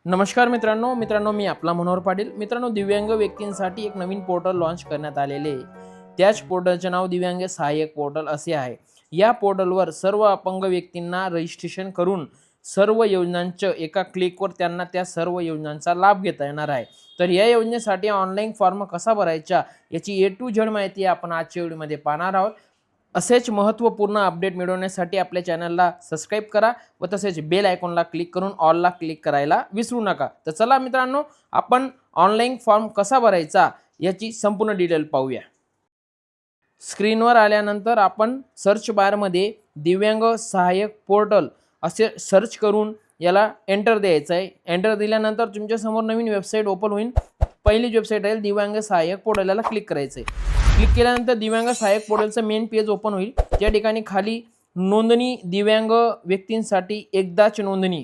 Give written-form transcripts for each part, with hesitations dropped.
नमस्कार मित्रांनो मी आपला मनोहर पाटील. मित्रांनो, दिव्यांग व्यक्तींसाठी एक नवीन पोर्टल लॉन्च करण्यात आलेले आहे. त्याच पोर्टलचे नाव दिव्यांग सहाय्यक पोर्टल असे आहे. या पोर्टलवर सर्व अपंग व्यक्तींना रजिस्ट्रेशन करून सर्व योजनांचं एका क्लिकवर त्यांना त्या सर्व योजनांचा लाभ घेता येणार आहे. तर या योजनेसाठी ऑनलाईन फॉर्म कसा भरायचा याची A to Z माहिती आपण आजच्या व्हिडिओमध्ये पाहणार आहोत. असेच महत्त्वपूर्ण अपडेट मिळवण्यासाठी आपल्या चॅनलला सबस्क्राईब करा व तसेच बेल आयकॉनला क्लिक करून ऑलला क्लिक करायला विसरू नका. तर चला मित्रांनो, आपण ऑनलाईन फॉर्म कसा भरायचा याची संपूर्ण डिटेल पाहूया. स्क्रीनवर आल्यानंतर आपण सर्च बारमध्ये दिव्यांग सहाय्यक पोर्टल असे सर्च करून याला एंटर द्यायचं आहे. एंटर दिल्यानंतर तुमच्यासमोर नवीन वेबसाईट ओपन होईल. पहिली वेबसाईट आहे दिव्यांग सहाय्यक पोर्टल, याला क्लिक करायचं आहे. क्लिक केल्यानंतर दिव्यांग सहाय्यक पोर्टलचं मेन पेज ओपन होईल. त्या ठिकाणी खाली नोंदणी दिव्यांग व्यक्तींसाठी एकदाच नोंदणी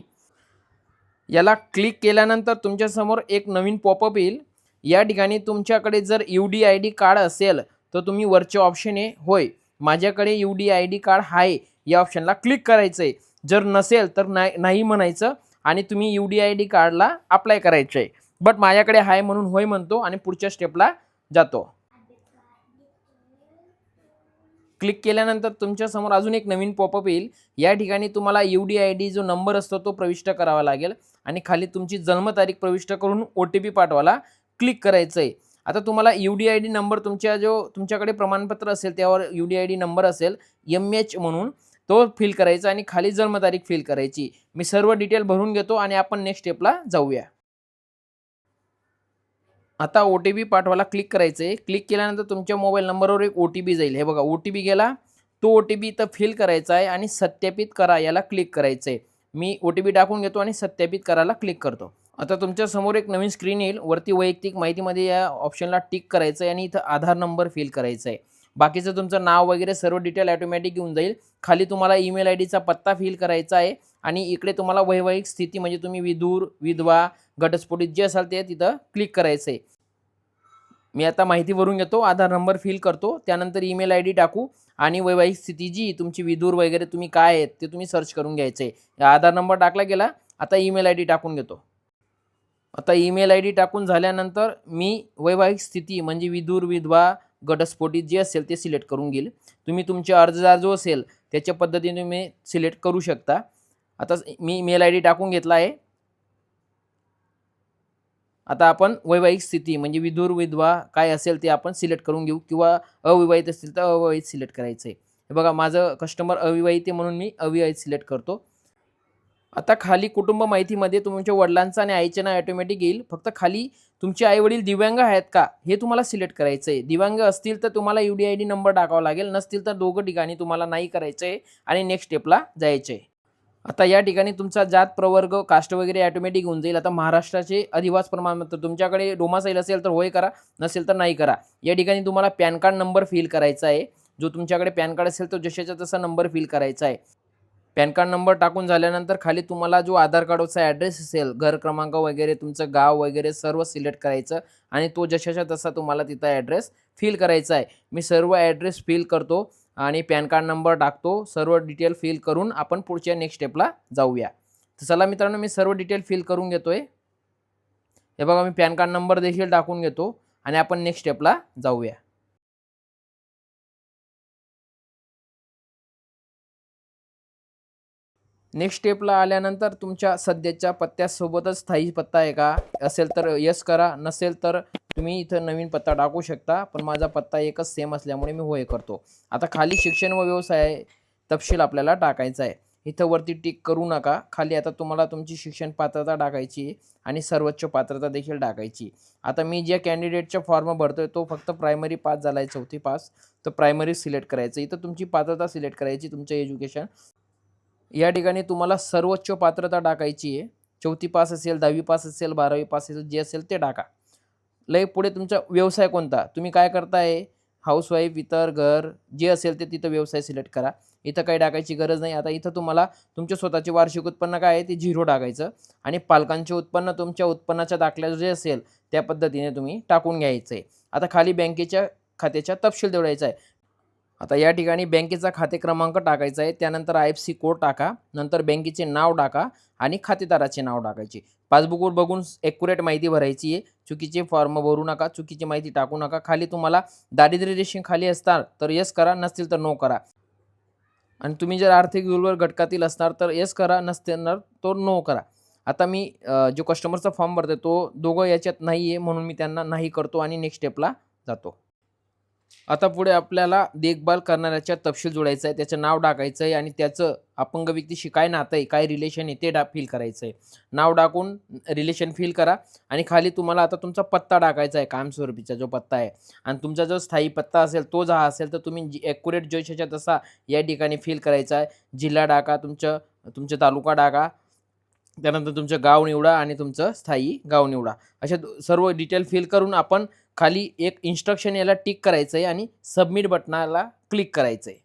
याला क्लिक केल्यानंतर तुमच्यासमोर एक नवीन पॉपअप येईल. या ठिकाणी तुमच्याकडे जर UDID कार्ड असेल तर तुम्ही वरचे ऑप्शन आहे होय माझ्याकडे UDID कार्ड आहे या ऑप्शनला क्लिक करायचं आहे. जर नसेल तर नाही म्हणायचं आणि तुम्ही UDID कार्डला अप्लाय करायचं आहे. बट माझ्याकडे आहे म्हणून होय म्हणतो आणि पुढच्या स्टेपला जातो. क्लिक केल्यानंतर तुमच्यासमोर अजून एक नवीन पॉपअप येईल. या ठिकाणी तुम्हाला UDID जो नंबर असतो तो प्रविष्ट करावा लागेल आणि खाली तुमची जन्मतारीख प्रविष्ट करून OTP पाठवायला क्लिक करायचं आहे. आता तुम्हाला UDID नंबर तुमच्याकडे प्रमाणपत्र असेल त्यावर UDID नंबर असेल MH म्हणून तो फिल करायचा आणि खाली जन्मतारीख फिल करायची. मी सर्व डिटेल भरून घेतो आणि आपण नेक्स्ट स्टेपला जाऊया. आता OTP पाठवायला क्लिक करायचं आहे. क्लिक केल्यानंतर तुमच्या मोबाईल नंबरवर एक OTP जाईल. हे बघा OTP गेला. तो OTP इथं फिल करायचा आहे आणि सत्यापित करा याला क्लिक करायचं आहे. मी OTP टाकून घेतो आणि सत्यापित करायला क्लिक करतो. आता तुमच्या समोर एक नवीन स्क्रीन येईल. वरती वैयक्तिक माहितीमध्ये या ऑप्शनला टिक करायचं आहे आणि इथं आधार नंबर फिल करायचा आहे. बाकीचं तुमचं नाव वगैरे सर्व डिटेल ऑटोमॅटिक येऊन जाईल. खाली तुम्हाला ईमेल ID चा पत्ता फिल करायचा आहे आणि इकडे तुम्हाला वैवाहिक स्थिती म्हणजे तुम्ही विधूर, विधवा, घटस्फोटित जे असाल ते तिथं क्लिक करायचं आहे. मी आता माहिती भरून घेतो, आधार नंबर फिल करतो, त्यानंतर ईमेल ID टाकू आणि वैवाहिक स्थिती जी तुमची विधूर वगैरे तुम्ही काय आहेत ते तुम्ही सर्च करून घ्यायचं आहे. आधार नंबर टाकला गेला. आता ईमेल ID टाकून घेतो. आता ईमेल ID टाकून झाल्यानंतर मी वैवाहिक स्थिती म्हणजे विधूर, विधवा, घटस्फोटित जे असेल ते सिलेक्ट करून घेईल. तुम्ही तुमचे अर्जदार जो असेल त्याच्या पद्धतीने तुम्ही सिलेक्ट करू शकता. आता मी ईमेल ID टाकून घेतला आहे. आता आपण वैवाहिक स्थिती म्हणजे विधूर, विधवा काय असेल ते आपण सिलेक्ट करून घेऊ किंवा अविवाहित असतील तर अविवाहित सिलेक्ट करायचं आहे. हे बघा माझं कस्टमर अविवाहित आहे म्हणून मी अविवाहित सिलेक्ट करतो. आता खाली कुटुंब माहितीमध्ये तुमच्या वडिलांचं आणि आईचे नाव ऑटोमॅटिक येईल. फक्त खाली तुमचे आई-वडील दिव्यांग आहेत का हे तुम्हाला सिलेक्ट करायचं आहे. दिव्यांग असतील तर तुम्हाला UDID नंबर टाकावा लागेल, नसतील तर दोघं ठिकाणी तुम्हाला नाही करायचं आहे आणि नेक्स्ट स्टेपला जायचं आहे. आता या ठिकाणी तुमचा जात प्रवर्ग कास्ट वगैरे ऑटोमॅटिक होऊन जाईल. आता महाराष्ट्राचे अधिवास प्रमाणपत्र तुमच्याकडे डोमासाईल असेल तर होय करा, नसेल तर नाही करा. या ठिकाणी तुम्हाला पॅन कार्ड नंबर फिल करायचा आहे. जो तुमच्याकडे पॅन कार्ड असेल तो जशाचा तसा नंबर फिल करायचा आहे. पॅन कार्ड नंबर टाकून झाल्यानंतर खाली तुम्हाला जो आधार कार्डचा ॲड्रेस असेल, घर क्रमांक वगैरे तुमचं गाव वगैरे सर्व सिलेक्ट करायचं आणि तो जशाच्या तसा तुम्हाला तिथं ॲड्रेस फिल करायचा आहे. मी सर्व ॲड्रेस फिल करतो आणि पॅन कार्ड नंबर टाकतो. सर्व डिटेल फिल करून आपण पुढच्या नेक्स्ट स्टेपला जाऊया. तर चला मित्रांनो, मी सर्व डिटेल फिल करून घेतोय. हे बघा मी पॅन कार्ड नंबर देखील टाकून घेतो आणि आपण नेक्स्ट स्टेपला जाऊया. नेक्स्ट स्टेपला आल्यानंतर तुमच्या सध्याच्या पत्त्यासोबतच स्थायी पत्ता आहे का असेल तर यस करा, नसेल तर तुम्ही इथं नवीन पत्ता टाकू शकता. पण माझा पत्ता एकच सेम असल्यामुळे मी होय करतो. आता खाली शिक्षण व व्यवसाय तपशील आपल्याला टाकायचा आहे. इथं वरती टिक करू नका. खाली आता तुम्हाला तुमची शिक्षण पात्रता टाकायची आहे आणि सर्वोच्च पात्रता देखील टाकायची. आता मी ज्या कॅन्डिडेटचा फॉर्म भरतोय तो फक्त प्रायमरी पास झाला आहे, 4थी पास, तर प्रायमरी सिलेक्ट करायचं. इथं तुमची पात्रता सिलेक्ट करायची, तुमचं एज्युकेशन. या ठिकाणी तुम्हाला सर्वोच्च पात्रता टाकायची आहे. 4थी पास असेल, 10वी पास असेल, 12वी पास असेल, जे असेल ते टाका. लय पुढे तुमचा व्यवसाय कोणता, तुम्ही काय करताय, हाऊसवाईफ, इतर, घर जे असेल ते तिथं व्यवसाय सिलेक्ट करा. इथं काही टाकायची गरज नाही. आता इथं तुम्हाला तुमच्या स्वतःचे वार्षिक उत्पन्न काय आहे ते 0 टाकायचं आणि पालकांचे उत्पन्न तुमच्या उत्पन्नाच्या दाखल्यात जे असेल त्या पद्धतीने तुम्ही टाकून घ्यायचं आहे. आता खाली बँकेच्या खात्याच्या तपशील द्यायचा आहे. आता या ठिकाणी बँकेचा खाते क्रमांक टाकायचा आहे, त्यानंतर IFSC कोड टाका, नंतर बँकेचे नाव टाका आणि खातेदाराचे नाव टाकायचे. पासबुकवर बघून ॲक्युरेट माहिती भरायची आहे. चुकीचे फॉर्म भरू नका, चुकीची माहिती टाकू नका. खाली तुम्हाला दारिद्र्य रेषेखाली असणार तर येस करा, नसतील तर नो करा. आणि तुम्ही जर आर्थिक दुर्बल घटकातील असणार तर येस करा, नसणार तर नो करा. आता मी जो कस्टमरचा फॉर्म भरतोय तो दोघं याच्यात नाही आहे, म्हणून मी त्यांना नाही करतो आणि नेक्स्ट स्टेपला जातो. आता पुढे आपल्याला देखभाल करणाऱ्याचा तपशील जोडायचा आहे, त्याचं नाव टाकायचं आहे आणि त्याचं अपंग व्यक्तीशी काय नातं आहे, काय रिलेशन आहे ते फिल करायचं आहे. नाव टाकून रिलेशन फिल करा आणि खाली तुम्हाला आता तुमचा पत्ता टाकायचा आहे, कायमस्वरूपीचा जो पत्ता आहे आणि तुमचा जो स्थायी पत्ता असेल तो जर असेल तर तुम्ही ॲक्युरेट जशाच्या तसा या ठिकाणी फिल करायचा आहे. जिल्हा टाका, तुमचा तालुका टाका, त्यानंतर तुमचं गाव निवडा आणि तुमचं स्थायी गाव निवडा. अशा सर्व डिटेल फिल करून आपण खाली एक इन्स्ट्रक्शन याला टिक करायचं आहे आणि सबमिट बटनाला क्लिक करायचं आहे.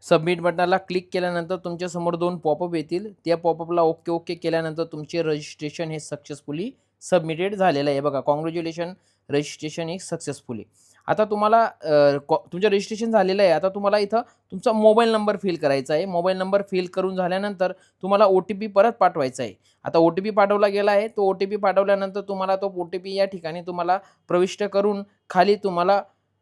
सबमिट बटनाला क्लिक केल्यानंतर तुमच्यासमोर 2 पॉपअप येतील. त्या पॉपअपला ओके केल्यानंतर तुमचे रजिस्ट्रेशन हे सक्सेसफुली सबमिटेड झालेलं आहे. बघा, काँग्रॅच्युलेशन, रजिस्ट्रेशन इज सक्सेसफुली. आता तुम्हाला तुमचं रजिस्ट्रेशन झालेलं आहे. आता तुम्हाला इथं तुमचा मोबाईल नंबर फिल करायचा आहे. मोबाईल नंबर फिल करून झाल्यानंतर तुम्हाला OTP परत पाठवायचा आहे. आता OTP पाठवला गेला आहे. तो OTP पाठवल्यानंतर तुम्हाला तो OTP या ठिकाणी तुम्हाला प्रविष्ट करून खाली तुम्हाला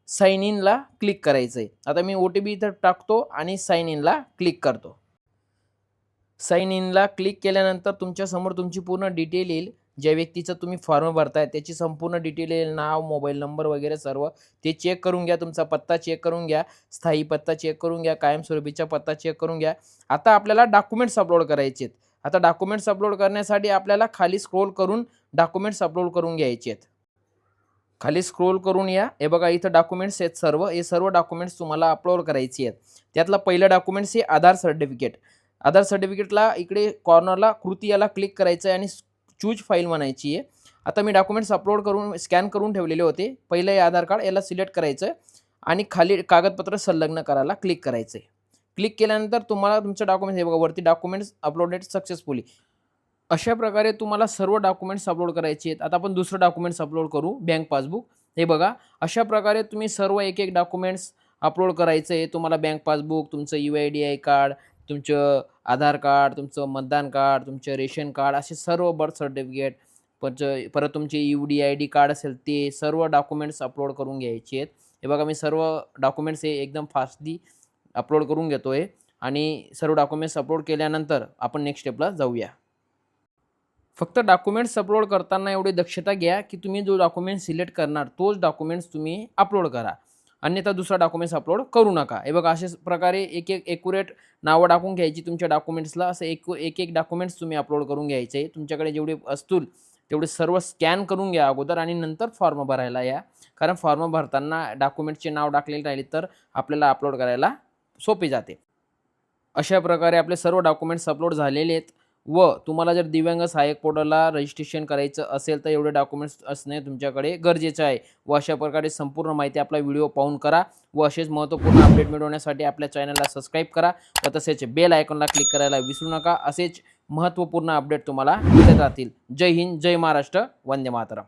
साइन इनला क्लिक करायचं आहे. आता मी OTP इथं टाकतो आणि साइन इनला क्लिक करतो. साइन इनला क्लिक केल्यानंतर तुमच्यासमोर तुमची पूर्ण डिटेल येईल. ज्या व्यक्तीचं तुम्ही फॉर्म भरताय त्याची संपूर्ण डिटेल येईल, नाव, मोबाईल नंबर वगैरे सर्व. ते चेक करून घ्या, तुमचा पत्ता चेक करून घ्या, स्थायी पत्ता चेक करून घ्या, कायमस्वरूपीचा पत्ता चेक करून घ्या. आता आपल्याला डॉक्युमेंट्स अपलोड करायचे आहेत. आता डॉक्युमेंट्स अपलोड करण्यासाठी आपल्याला खाली स्क्रोल करून डॉक्युमेंट्स अपलोड करून घ्यायचे आहेत. खाली स्क्रोल करून या. हे बघा, इथं डॉक्युमेंट्स आहेत सर्व. हे सर्व डॉक्युमेंट्स तुम्हाला अपलोड करायची आहेत. त्यातलं पहिलं डॉक्युमेंट्स हे आधार सर्टिफिकेट. आधार सर्टिफिकेटला इकडे कॉर्नरला कृती याला क्लिक करायचं आहे आणि चूज फाईल म्हणायची आहे. आता मी डॉक्युमेंट्स अपलोड करून स्कॅन करून ठेवलेले होते. पहिलं हे आधार कार्ड याला सिलेक्ट करायचं आहे आणि खाली कागदपत्र संलग्न करायला क्लिक करायचं आहे. क्लिक केल्यानंतर तुम्हाला तुमचं डॉक्युमेंट्स हे बघा वरती डॉक्युमेंट्स अपलोडेड सक्सेसफुली. अशा प्रकारे तुम्हाला सर्व डॉक्युमेंट्स अपलोड करायचे आहेत. आता आपण दुसरं डॉक्युमेंट्स अपलोड करू, बँक पासबुक. हे बघा, अशा प्रकारे तुम्ही सर्व एक डॉक्युमेंट्स अपलोड करायचं आहे. तुम्हाला बँक पासबुक, तुमचं UIDI कार्ड, तुमचं आधार कार्ड, तुमचं मतदान कार्ड, तुमचं रेशन कार्ड, असे सर्व बर्थ सर्टिफिकेट, परत तुमचे UDID कार्ड असेल ते सर्व डॉक्युमेंट्स अपलोड करून घ्यायचे आहेत. हे बघा, मी सर्व डॉक्युमेंट्स हे एकदम फास्टली अपलोड करून घेतो आहे आणि सर्व डॉक्युमेंट्स अपलोड केल्यानंतर आपण नेक्स्ट स्टेपला जाऊया. फक्त डॉक्युमेंट्स अपलोड करताना एवढी दक्षता घ्या की तुम्ही जो डॉक्युमेंट सिलेक्ट करणार तोच डॉक्युमेंट्स तुम्ही अपलोड करा, अन्यथा दुसरा डॉक्युमेंट्स अपलोड करू नका. हे बघा, अशाच प्रकारे एक ॲक्युरेट नावं टाकून घ्यायची तुमच्या डॉक्युमेंट्सला. असं एक डॉक्युमेंट्स तुम्ही अपलोड करून घ्यायचे. तुमच्याकडे जेवढे असतील तेवढे सर्व स्कॅन करून घ्या अगोदर आणि नंतर फॉर्म भरायला या. कारण फॉर्म भरताना डॉक्युमेंटचे नाव टाकलेले राहिले तर आपल्याला अपलोड करायला सोपे जाते. अशा प्रकारे आपले सर्व डॉक्युमेंट्स अपलोड झालेले आहेत व तुम्हाला जर दिव्यांग सहाय्यक पोर्टलला रजिस्ट्रेशन करायचं असेल तर एवढे डॉक्युमेंट्स असणे तुमच्याकडे गरजेचं आहे. व अशा प्रकारे संपूर्ण माहिती आपला व्हिडिओ पाहून करा व असेच महत्त्वपूर्ण अपडेट मिळवण्यासाठी आपल्या चॅनलला सबस्क्राईब करा व तसेच बेल आयकॉनला क्लिक करायला विसरू नका. असेच महत्त्वपूर्ण अपडेट तुम्हाला मिळत राहतील. जय हिंद, जय महाराष्ट्र, वंदे मातरम.